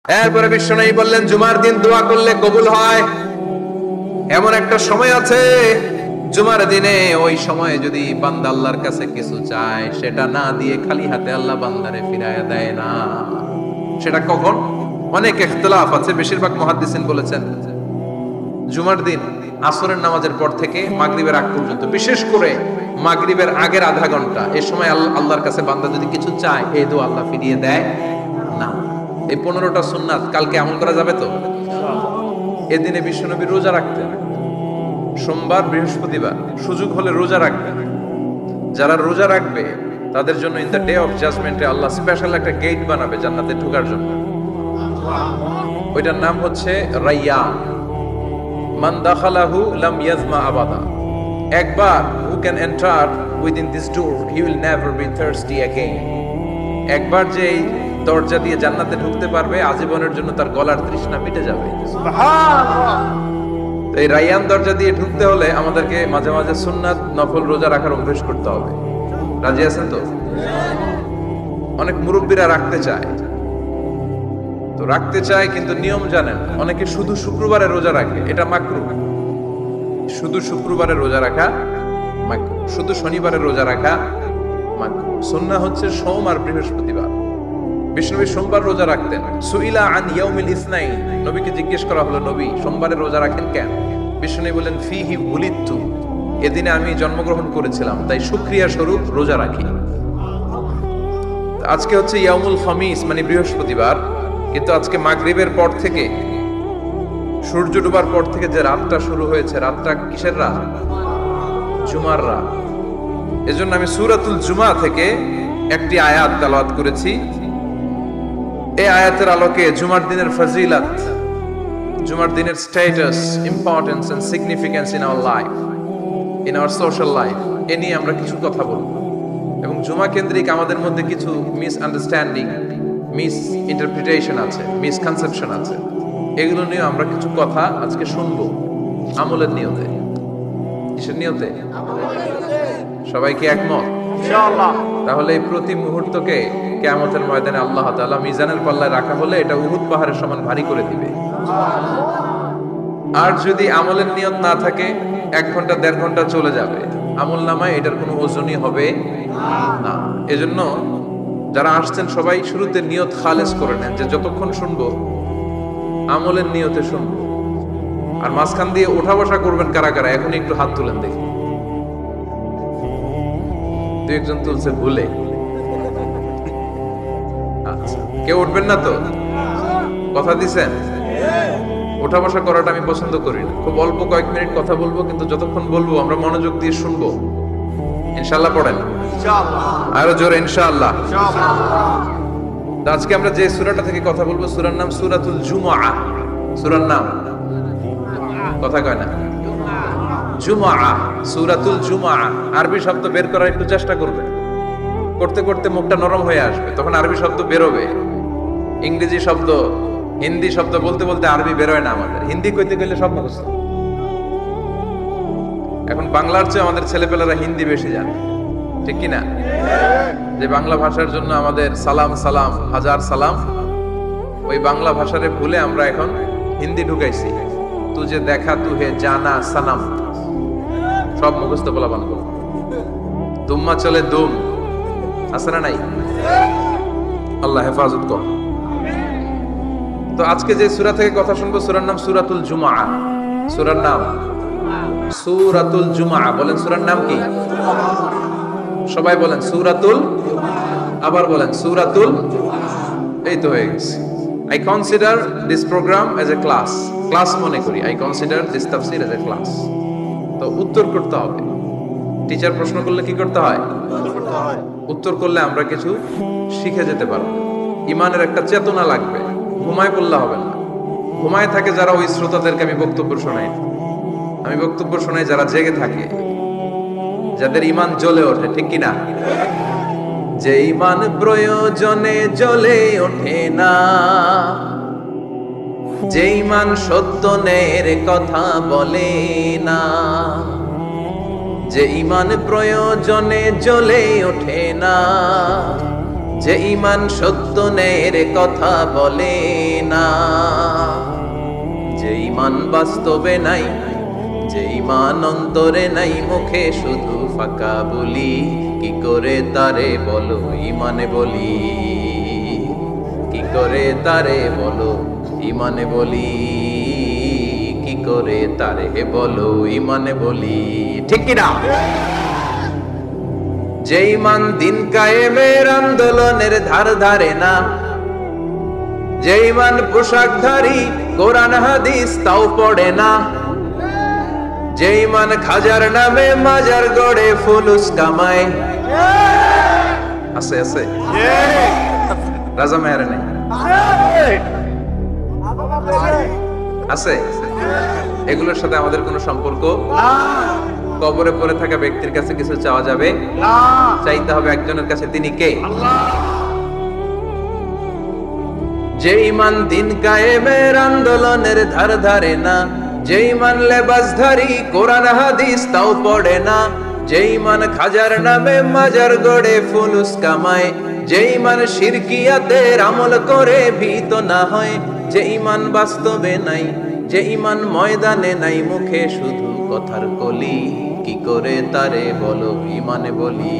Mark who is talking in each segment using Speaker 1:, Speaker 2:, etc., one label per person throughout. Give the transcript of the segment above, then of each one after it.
Speaker 1: এরপরে বিশ্বনবী বললেন, জুমার দিন দোয়া করলে কবুল হয়। এমন একটা সময় আছে জুমার দিনে, ওই সময়ে যদি বান্দা আল্লাহর কাছে কিছু চায়, সেটা না দিয়ে খালি হাতে আল্লাহ বান্দারে ফিরাইয়া দেয় না। সেটা কখন? অনেক ইখতিলাফ আছে, বেশিরভাগ মুহাদ্দিসিন বলেছেন জুমার দিন আসরের নামাজের পর থেকে মাগরিবের আগ পর্যন্ত, বিশেষ করে মাগরিবের আগের আধা ঘন্টা, এই সময় আল্লাহর কাছে বান্দা যদি কিছু চায়, এই দোয়া আল্লাহ ফিরিয়ে দেয় না। এই 15টা সুন্নাত কালকে আমল করা যাবে তো? এদিনে বিশ্বনবী রোজা রাখতেন, সোমবার বৃহস্পতিবার সুযোগ হলে রোজা রাখবেন। যারা রোজা রাখবে তাদের জন্য ইন দ্য ডে অফ জাজমেন্টে আল্লাহ স্পেশাল একটা গেট বানাবে জান্নাতে ঢোকার জন্য। ওইটার নাম হচ্ছে রাইয়ান। মান দাখালাহু লাম ইয়াজমা আবাদা। একবার who can enter within this door he will never be thirsty again। একবার যে এই দরজা দিয়ে জান্নাতে ঢুকতে পারবে, আজীবনের জন্য তার গলার তৃষ্ণা মিটে যাবে। সুবহানাল্লাহ। তো এই রাইয়ান দরজা দিয়ে ঢুকতে হলে আমাদেরকে মাঝে মাঝে সুন্নাত নফল রোজা রাখার অভ্যাস করতে হবে। রাজি আছেন তো? অনেক মুরব্বীরা রাখতে চায়, তো রাখতে চায় কিন্তু নিয়ম জানেন। অনেকে শুধু শুক্রবারে রোজা রাখে, এটা মাকরুহ। শুধু শুক্রবারে রোজা রাখা মাকরুহ, শুধু শনিবারে রোজা রাখা মাকরুহ। সুন্নাহ হচ্ছে সোম আর বৃহস্পতিবার। বিষ্ণুনবী সোমবার রোজা রাখতেন। সুইলা আন ইয়াউমিল ইসনাইন, নবীকে জিজ্ঞেস করা হলো, নবী সোমবারে রোজা রাখেন কেন? বিষ্ণুনবী বলেন, ফিহি বুলিতু, এদিনে আমি জন্মগ্রহণ করেছিলাম, তাই শুকরিয়া স্বরূপ রোজা রাখি। আজকে হচ্ছে ইয়াউমুল খামিস, মানে বৃহস্পতিবার, কিন্তু আজকে মাগরিবের পর থেকে, সূর্য ডোবার পর থেকে যে রাতটা শুরু হয়েছে, রাতটা কিসের রাত? জুমার রাত। এজন্য আমি সূরাতুল জুমা থেকে একটি আয়াত তেলাওয়াত করেছি। এই আয়াতের আলোকে জুমার দিনের ফজিলত, জুমার দিনের status, importance and significance in our life, in our social life, এ নিয়ে আমরা কিছু কথা বলবো। এবং জুমা কেন্দ্রিক আমাদের মধ্যে কিছু মিস আন্ডারস্ট্যান্ডিং, মিস ইন্টারপ্রিটেশন আছে, মিসকনসেপশন আছে, এগুলো নিয়ে আমরা কিছু কথা আজকে শুনবো আমলের নিয়তে। কিসের নিয়তে? সবাই কি একমত? ইনশাআল্লাহ। তাহলে এই প্রতি মুহূর্তকে কিয়ামতের ময়দানে আল্লাহ তাআলা মিজানের পাল্লায় রাখা হলে এটা উহুদ পাহাড়ের সমান ভারী করে দিবে। আর যদি আমলের নিয়ত না থাকে, 1 ঘন্টা 1.5 ঘন্টা চলে যাবে, আমল নামায় এটার কোনো ওজনই হবে না। এজন্য যারা আসছেন সবাই শুরুতে নিয়ত খালেস করে নেন, যে যতক্ষণ শুনবো আমলের নিয়তে শুনবো। আর মাঝখান দিয়ে ওঠা বসা করবেন কারা কারা, এখন একটু হাত তুলেন দেখি। 2-1 তুলছে ভুলে। আচ্ছা, কেউ উঠবেন না তো? কথা দিছেন? ওঠা বসা করাটা আমি পছন্দ করি না। খুব অল্প কয়েক মিনিট কথা বলবো, কিন্তু যতক্ষণ বলবো আমরা মনোযোগ দিয়ে শুনবো। ইনশাআল্লাহ পড়েন। ইনশাআল্লাহ। আরো জোরে ইনশাআল্লাহ। ইনশাআল্লাহ। আজকে আমরা যে সূরাটা থেকে কথা বলবো, সূরার নাম সূরাতুল জুমআ। সূরার নাম কথা কয় না? জুমআ, সূরাতুল জুমআ। আরবি শব্দ বের করার একটু চেষ্টা করবে, করতে করতে মুখটা নরম হয়ে আসবে, তখন আরবি শব্দ বেরোবে। ইংরেজি শব্দ, হিন্দি শব্দ বলতে বলতে আরবি বেরোয় না আমাদের। হিন্দি কইতে গেলে সব মুখস্থ। এখন বাংলার চেয়ে আমাদের ছেলেপেলেরা হিন্দি বেশি জানে, ঠিক কি না? যে বাংলা ভাষার জন্য আমাদের সালাম সালাম হাজার সালাম, ওই বাংলা ভাষারে ভুলে আমরা এখন হিন্দি ঢুকাইছি। তুজে দেখা তুহে জানা সানাম, সব মুখস্থ বলা বান করো। দুম্মা চলে দুম, আছে না নাই? আল্লাহ হেফাজত কর। তো আজকে যে সূরা থেকে কথা শুনবো, সূরার নাম সূরাতুল জুমআ। সূরার নাম সূরাতুল জুমআ। বলেন সূরার নাম কি? সবাই বলেন সূরাতুল, আবার বলেন সূরাতুল। এই তো হয়ে গেছে। I consider this program as a class. Class মনে করি। I consider this tafsir as a class. তো উত্তর করতে হবে। টিচার প্রশ্ন করলে কি করতে হয়? উত্তর করলে আমরা কিছু শিখে যেতে পারবো। ইমানের একটা চেতনা লাগবে। ঘুমায় পড়লে হবে না। ঘুমায় থাকে যারা, ওই শ্রোতাদেরকে আমি বক্তব্য শোনাই। আমি বক্তব্য শোনাই যারা জেগে থাকে, যাদের ইমান জ্বলে ওঠে, ঠিক কি না? যে ইমান প্রয়োজনে জ্বলে ওঠে না, যে ইমান সত্য ন্যায়ের কথা বলে না, যে ইমান প্রয়োজনে জ্বলে ওঠে না, যে ঈমান সত্য ন্যায়ের কথা বলে না, যে ঈমান বাস্তবে নাই, যে ঈমান অন্তরে নাই, মুখে শুধু ফাঁকা বলি, কি করে তারে বলো ঈমানে বলি, কি করে তারে বলো ঈমানে বলি, কি করে তারে বলো ঈমানে বলি, ঠিক কি না? যে ঈমান দিন কায়েমের আন্দোলনের ধার ধারে না, যে ঈমান পোশাকধারী কোরআন হাদিস তাও পড়ে না, যে ঈমান খাজার নামে মাজার গড়ে ফুলুস কামায়, আছে আছে রাজা মেয়ারে নেই আছে, এগুলোর সাথে আমাদের কোনো সম্পর্ক কবরে পড়ে থাকা ব্যক্তির কাছে কিছু চাওয়া যাবে না, চাইতে হবে একজনের কাছে, তিনি কে? আল্লাহ। যে ঈমান দিন কায়েমের আন্দোলনের ধার ধারে না, যে ঈমান লেবাসধারী কোরআন হাদিস তাও পড়ে না, যে ঈমান খাজার নামে মাজার গড়ে ফুলুস কামায়, যে ঈমান শিরকিয়াতের আমল করে ভীত না হয়, যে ঈমান বাস্তবে নাই, যে ঈমান ময়দানে নাই, মুখে শুধু কথার কলি, কি করে তারে বলো ঈমানে বলি,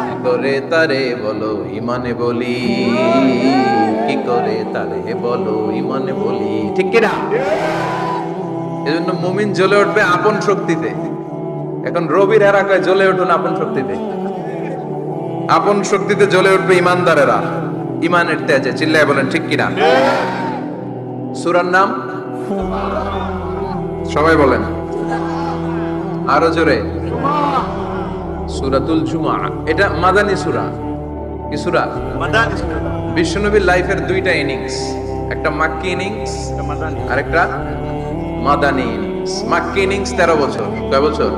Speaker 1: কি করে তারে বলো ঈমানে বলি, কি করে তারে বলো ঈমানে বলি, ঠিক কি না? এজন্য মুমিন জ্বলে উঠবে আপন শক্তিতে। এখন রবির এরা কয় জ্বলে উঠুন আপন শক্তিতে, আপন শক্তিতে জ্বলে উঠবে ইমানদারেরা ইমানের তেজে, চিল্লায় বলেন ঠিক কিনা? সূরার নাম সবাই বলেন আরো জোরে, সূরাতুল জুমআ। এটা মাদানী সূরা। কি সূরা? মাদানী সূরা। বিশ্বনবীর লাইফের দুইটা ইনিংস, একটা মাক্কি ইনিংস আর একটা মাদানী ইনিংস। মাক্কি ইনিংস 13 বছর, কয় বছর?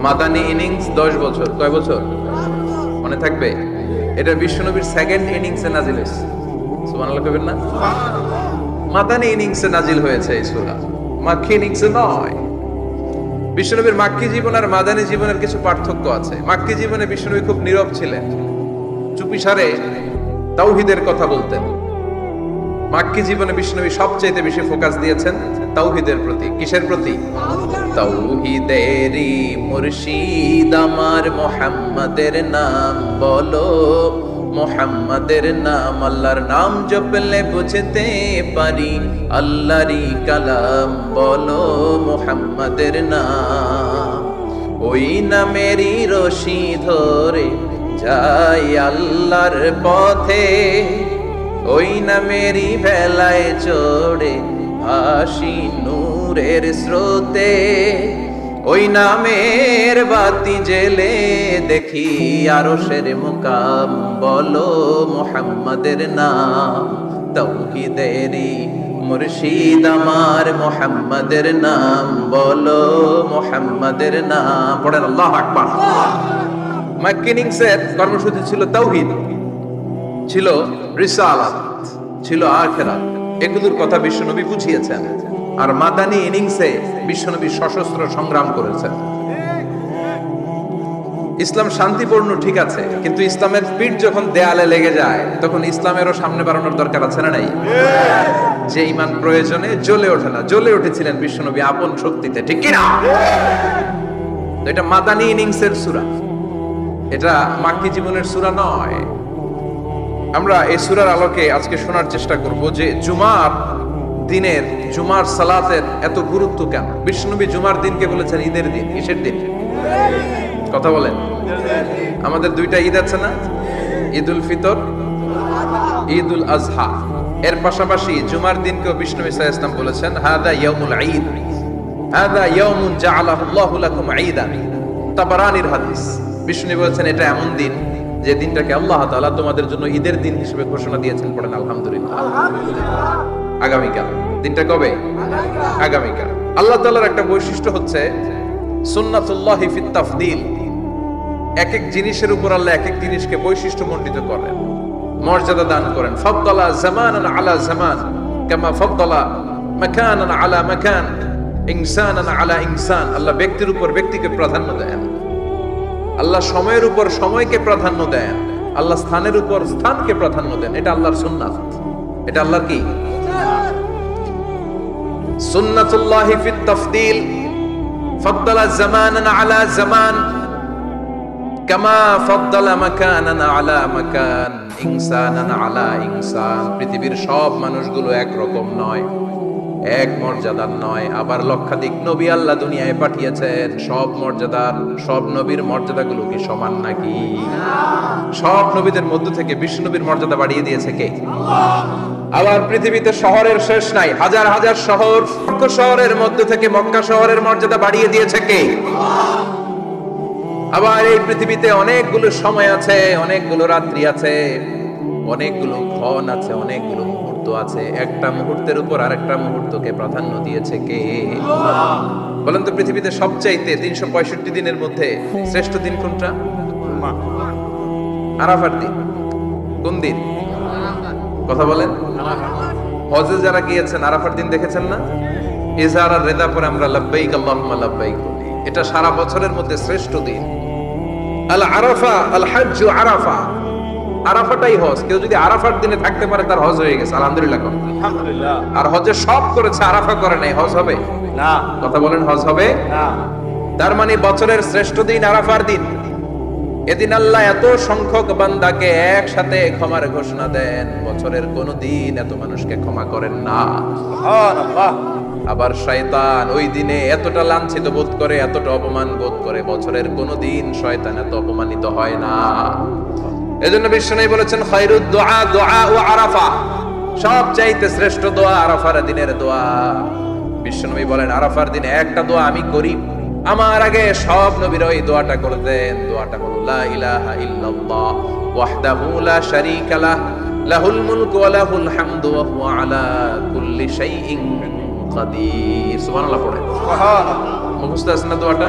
Speaker 1: মাদানী ইনিংস 10 বছর, কয় বছর? মনে থাকবে? এটা বিশ্বনবীর সেকেন্ড ইনিংসে নাজিল হয়েছে, সুবহানাল্লাহ কইবেন না? মাদানী ইনিংসে নাজিল হয়েছে এই সূরা, মাক্কি ইনিংসে নয়। বিশ্বনবীর মাক্কি জীবন আর মাদানী জীবনের কিছু পার্থক্য আছে। মাক্কি জীবনে বিশ্বনবী খুব নীরব ছিলেন, চুপিসারে তাওহীদের কথা বলতেন। মাক্কি জীবনে বিশ্বনবী সবচেয়ে বেশি ফোকাস দিয়েছেন তাওহীদের প্রতি। কিসের প্রতি? তাওহীদেরই মুর্শিদ আমার মুহাম্মাদের নাম বলো, মুহাম্মাদের নাম, আল্লাহর নাম জপলে বুঝতে পারি আল্লাহরই কালাম বলো, মুহাম্মাদের নাম। ওই নামেরই রশি ধরে যাই আল্লাহর পথে, ওই নামেরই ভেলায় চড়ে আসি নূরের স্রোতে, ওই নামের বাতি জেলে দেখি আরশের মুকাম বলো, মুহাম্মাদের নাম। তাওহীদেরই মুর্শিদ আমার মুহাম্মাদের নাম বলো, মুহাম্মাদের নাম। পড়েন আল্লাহু আকবার। মাক্কি ইনিংসের কর্মসূচি ছিল তাওহীদ, ছিল রিসালাত, ছিল আখিরাত, এগুলোর কথা বিশ্বনবী বুঝিয়েছেন। আর মাদানী ইনিংসে বিশ্বনবী সশস্ত্র সংগ্রাম করেছেন। ইসলাম শান্তিপূর্ণ ঠিক আছে, কিন্তু ইসলামের পিঠ যখন দেয়ালে লেগে যায় তখন ইসলামেরও সামনে বাড়ানোর দরকার আছে না নাই? যে ঈমান প্রয়োজনে জ্বলে ওঠে না, জ্বলে উঠেছিলেন বিশ্বনবী আপন শক্তিতে, ঠিক কি না? এটা মাদানী ইনিংসের সূরা, এটা মাক্কি জীবনের সূরা নয়। আমরা এই সূরার আলোকে আজকে শোনার চেষ্টা করব যে জুমার দিনের, জুমার সালাতের এত গুরুত্ব কেন। বিশ্বনবী জুমার দিনকে বলেছেন ঈদের দিন। কিসের দিন? কথা বলেন। আমাদের দুইটা ঈদ আছে না, ঈদুল ফিতর, ঈদুল আজহা। এর পাশাপাশি জুমার দিনকেও বিশ্বনবী সাল্লাল্লাহু আলাইহি ওয়াসাল্লাম বলেছেন হাদা ইয়াউমুল ঈদ, হাদা ইয়াউমুন জাআলাহু আল্লাহু লাকুম ঈদান। তাবারানীর হাদিস। বিশ্বনবী বলেছেন এটা এমন দিন যে দিনটাকে আল্লাহ তাআলা তোমাদের জন্য ঈদের দিন হিসেবে ঘোষণা দিয়েছেন। পড়েন আলহামদুলিল্লাহ। আগামীকাল। দিনটা কবে? আগামীকাল। আল্লাহ তাআলার একটা বৈশিষ্ট্য হচ্ছে সুন্নাতুল্লাহি ফিত তাফদীল। এক এক জিনিসের উপর আল্লাহ এক এক জিনিসকে বৈশিষ্ট্যমণ্ডিত করেন, মর্যাদা দান করেন। ফাদ্দালা জামানান আলা জামান কামা ফাদ্দালা মাকানান আলা মাকান, ইনসানান আলা ইনসান। আল্লাহ ব্যক্তির উপর ব্যক্তিকে প্রাধান্য দেন। আল্লাহ সময়ের উপর সময়কে প্রাধান্য দেন, আল্লাহ স্থানের উপর স্থানকে প্রাধান্য দেন। এটা আল্লাহর সুন্নাত, এটা আল্লাহর কি সুন্নাতুল্লাহি ফিত তাফদীল, ফাদ্দালা জামানান আলা জামান কামা ফাদ্দালা মাকানান আলা মাকান, ইনসানান আলা ইনসান। পৃথিবীর সব মানুষগুলো এক রকম নয়, এক মর্যাদার নয়। আবার লক্ষাধিক নবী আল্লাহ দুনিয়ায় পাঠিয়েছেন, সব মর্যাদার, সব নবীর মর্যাদাগুলো কি সমান নাকি? সব নবীদের মধ্য থেকে বিশ্ব নবীর মর্যাদা বাড়িয়ে দিয়েছে কে? আবার পৃথিবীতে শহরের শেষ নাই, হাজার হাজার শহর, শহরের মধ্য থেকে মক্কা শহরের মর্যাদা বাড়িয়ে দিয়েছে কে? আবার এই পৃথিবীতে অনেকগুলো সময় আছে, অনেকগুলো রাত্রি আছে, অনেকগুলো ক্ষণ আছে, অনেকগুলো মুহূর্ত আছে। একটা মুহূর্তের উপর আরেকটা মুহূর্তকে প্রাধান্য দিয়েছে কে? বলেন তো, পৃথিবীতে সবচাইতে 365 দিনের মধ্যে শ্রেষ্ঠ দিন কোনটা? আরাফার দিন। কোন দিন? কথা বলেন। হজে যারা গিয়েছেন আরাফার দিন দেখেছেন না? ইজহার আর রেদা পরে আমরা লাব্বাইক আল্লাহুম্মা লাব্বাইক বলি। এটা সারা বছরের মধ্যে শ্রেষ্ঠ দিন। আল আরাফা আল হজ্জু আরাফা, আরাফাটাই হজ। কেউ যদি আরাফার দিনে থাকতে পারে তার হজ হয়ে গেছে, আলহামদুলিল্লাহ। আলহামদুলিল্লাহ। আর হজে সব করেছে, আরাফা করে নাই, হজ হবে না। কথা বলেন, হজ হবে না। তার মানে বছরের শ্রেষ্ঠ দিন আরাফার দিন। এদিন আল্লাহ এত সংখ্যক বান্দাকে একসাথে ক্ষমার ঘোষণা দেন, বছরের কোন দিন এত মানুষকে ক্ষমা করেন না। সুবহানাল্লাহ। আবার শয়তান ওই দিনে এতটা লাঞ্ছিত বোধ করে, এতটা অপমান বোধ করে, বছরের কোন দিন শয়তান এত অপমানিত হয় না। এজন্য বিশ্বনবী বলেছেন, খায়রুদ দুআ দুআ ও আরাফা, সবচাইতে শ্রেষ্ঠ দোয়া আরাফার দিনের দোয়া। বিশ্বনবী বলেন, আরাফার দিনে একটা দোয়া আমি করি, আমার আগে সব নবীরা ওই দোয়াটা করতেন। দোয়াটা হলো লা ইলাহা ইল্লাল্লাহ ওয়াহদাহু লা শারীকা লাহ, লাহুল মুলকু ওয়া লাহুল হামদু ওয়া হুয়া আলা কুল্লি শাইইন কাদির। সুবহানাল্লাহ পড়েন। সুবহানাল্লাহ। মুখস্থ আছে না দোয়াটা?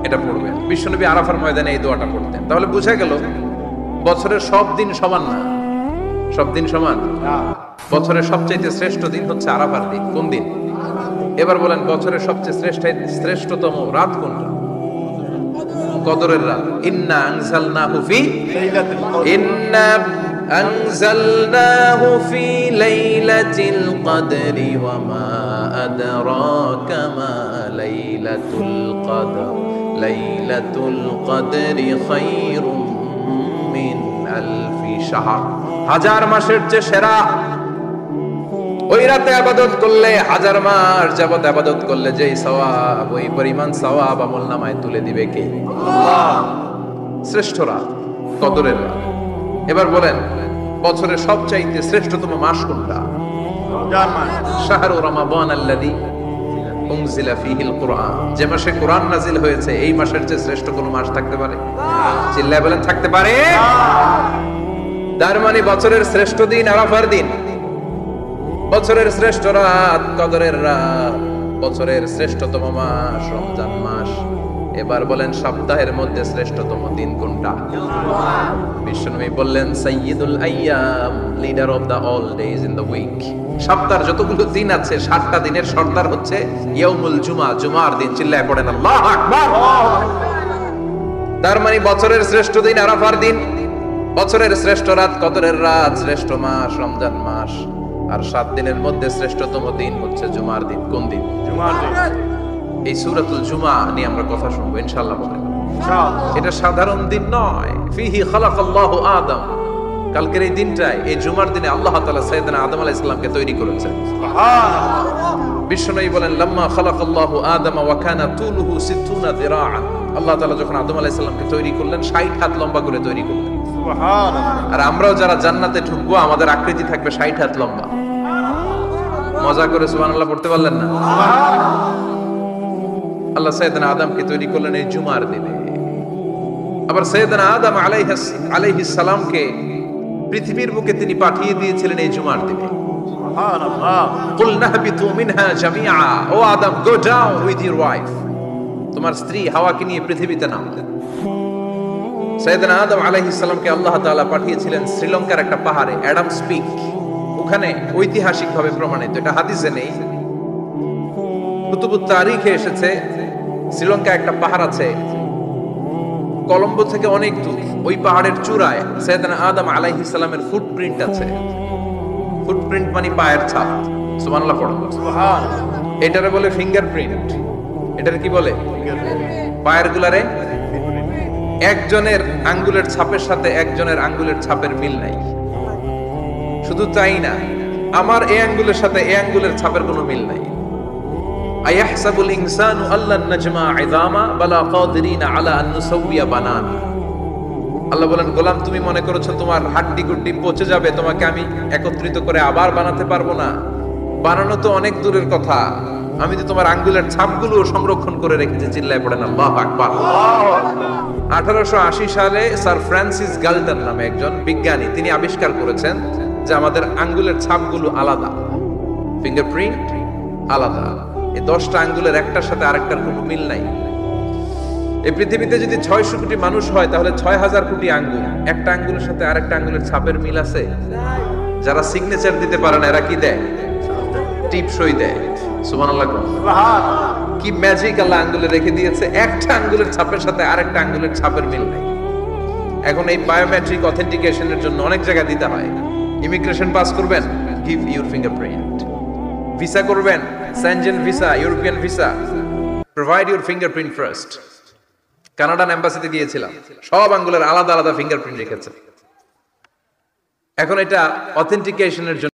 Speaker 1: এটা পড়বেন। বিশ্বনবী আরাফার ময়দানে এই দোয়াটা পড়তেন। তাহলে বোঝা গেল বছরের সব দিন সমান না। সব দিন সমান না। বছরের সবচেয়ে শ্রেষ্ঠ দিন হচ্ছে আরাফার দিন। কোন দিন? এবার বলেন, বছরের সবচেয়ে শ্রেষ্ঠতম রাত কোনটা? কদরের রাত। ইন্না আনজালনাহু ফি লাইলাতিল কদরি ওয়া মা আদরাকা মা লাইলাতুল কদর, লাইলাতুল কদরি খায়রুম মিন আলফি শাহর। হাজার মাসের চেয়ে সেরা। ওই রাতে ইবাদত করলে, হাজার মাস যাবত ইবাদত করলে যেই সওয়াব, ওই পরিমাণ সওয়াব আমলনামায় তুলে দিবে কে? আল্লাহ। শ্রেষ্ঠ রাত, কদরের রাত। এবার বলেন, বছরের সবচাইতে শ্রেষ্ঠতম মাস কোনটা? রমজান মাস। শাহরু রমাদান আল্লাযী উনজিলা ফীহিল কুরআন, যে মাসে কোরআন নাজিল হয়েছে, এই মাসের চেয়ে শ্রেষ্ঠ কোন মাস থাকতে পারে? চিল্লায় বলেন, থাকতে পারে? তার মানে বছরের শ্রেষ্ঠ দিন আরাফার দিন, বছরের শ্রেষ্ঠ রাত কদরের রাত, বছরের শ্রেষ্ঠতম মাস রমজান মাস। এবার বলেন, সপ্তাহের মধ্যে শ্রেষ্ঠতম দিন কোনটা? বিশ্বনবী বললেন, সাইয়্যিদুল আইয়াম, leader of the all days in the week. সপ্তাহের যতগুলো দিন আছে, 7টা দিনের সর্দার হচ্ছে ইয়াউমুল জুমা, জুমার দিন। চিল্লায় পড়েন আল্লাহু আকবার। তার মানে বছরের শ্রেষ্ঠ দিন আরাফার দিন, বছরের শ্রেষ্ঠ রাত কদরের রাত, শ্রেষ্ঠ মাস রমজান মাস। আর 7 দিনের মধ্যে শ্রেষ্ঠতম দিন হচ্ছে জুমার দিন। কোন দিন? জুমার দিন। এই সূরাতুল জুমা নিয়ে আমরা কথা শুনবো ইনশাআল্লাহ। বলেন ইনশাআল্লাহ। এটা সাধারণ দিন নয়। ফিহি খালাকাল্লাহু আদম, কালকের এই দিনটায়, এই জুমার দিনে আল্লাহ তাআলা সাইয়েদনা আদম আলাইহিস সালামকে তৈরি করেছেন। সুবহানাল্লাহ। বিশ্বনবী বলেন, লাম্মা খালাকাল্লাহু আদম ওয়া কানা তুলুহু 60 যিরাআন। আল্লাহ তাআলা যখন আদম আলাইহিস সালামকে তৈরি করলেন, 60 হাত লম্বা করে তৈরি করলেন। সুবহানাল্লাহ। আর আমরাও যারা জান্নাতে ঢুকবো, আমাদের আকৃতি থাকবে 60 হাত লম্বা। মজা করে সুবহানাল্লাহ পড়তে পারলেন না? আল্লাহ সাইয়েদনা আদমকে তৈরি করলেন এই জুমার দিনে। আবার সাইয়েদনা আদম আলাইহিস সালামকে পৃথিবীর বুকে তিনি পাঠিয়ে দিয়েছিলেন এই জুমার দিনে। সুবহানাল্লাহ। কুল নাহবিতু মিনহা জামিআ, ও Adam, go down with your wife, তোমার স্ত্রী হাওয়াকে নিয়ে পৃথিবীতে নামো। সাইয়েদনা আদম আলাইহিস সালামকে আল্লাহ তাআলা পাঠিয়েছিলেন শ্রীলঙ্কার একটা পাহাড়ে, অ্যাডামস পিক। ওখানে ঐতিহাসিকভাবে প্রমাণিত, এটা হাদিসে নেই, কুতুবুত তারিখে এসেছে। শ্রীলঙ্কা একটা পাহাড় আছে, কলম্বো থেকে অনেক দূর, ওই পাহাড়ের চূড়ায় সাইয়েদনা আদম আলাইহিস সালামের ফুটপ্রিন্ট আছে। ফুটপ্রিন্ট মানে পায়ের ছাপ। সুবহানাল্লাহ পড়ুন। এটারে বলে ফিঙ্গারপ্রিন্ট। এটার কি বলে? পায়ের গুলারে একজনের আঙ্গুলের ছাপের সাথে একজনের আঙ্গুলের ছাপের মিল নাই। শুধু তাই না, আমার এই আঙ্গুলের সাথে এই আঙ্গুলের ছাপের কোনো মিল নাই। আয়াহসাবুল ইনসানু আল্লান নাজমা ইযামা বালা কাদিরিনা আলা আন নুসাওয়িয়া বানানা। আল্লাহ বলেন, গোলাম তুমি মনে করেছো তোমার হাড্ডি গুড্ডি পচে যাবে, তোমাকে আমি একত্রিত করে আবার বানাতে পারবো না? বানানো তো অনেক দূরের কথা, আমি তো তোমার আঙ্গুলের ছাপগুলো সংরক্ষণ করে রেখেছি। চিল্লায় পড়েন আল্লাহু আকবার। 1880 সালে স্যার ফ্রান্সিস গাল্টন নামে একজন বিজ্ঞানী, তিনি আবিষ্কার করেছেন যে আমাদের আঙ্গুলের ছাপগুলো আলাদা, ফিঙ্গারপ্রিন্ট আলাদা। এই 10টা আঙ্গুলের একটার সাথে আরেকটার কোনো মিল নাই। এই পৃথিবীতে যদি 600 কোটি মানুষ হয় তাহলে 6000 কোটি আঙ্গুল, একটা আঙ্গুলের সাথে আরেকটা আঙ্গুলের ছাপের মিল আছে? যারা সিগনেচার দিতে পারে না এরা কি দেয়? টিপ সই দেয়। সুবহানাল্লাহ। কি ম্যাজিক আল্লাহ আঙ্গুলে রেখে দিয়েছে, একটা আঙ্গুলের ছাপের সাথে আরেকটা আঙ্গুলের ছাপের মিল নাই। এখন এই বায়োমেট্রিক অথেন্টিকেশনের জন্য অনেক জায়গায় দিতে হয়। ইমিগ্রেশন পাস করবেন, গিভ ইউর ফিঙ্গারপ্রিন্ট। ভিসা করবেন, Schengen visa, European visa, provide your fingerprint first. Canadian এম্বাসিতে গিয়েছিলাম, সব আঙ্গুলের আলাদা আলাদা ফিঙ্গারপ্রিন্ট রেখেছে। এখন এটা অথেন্টিকেশনের জন্য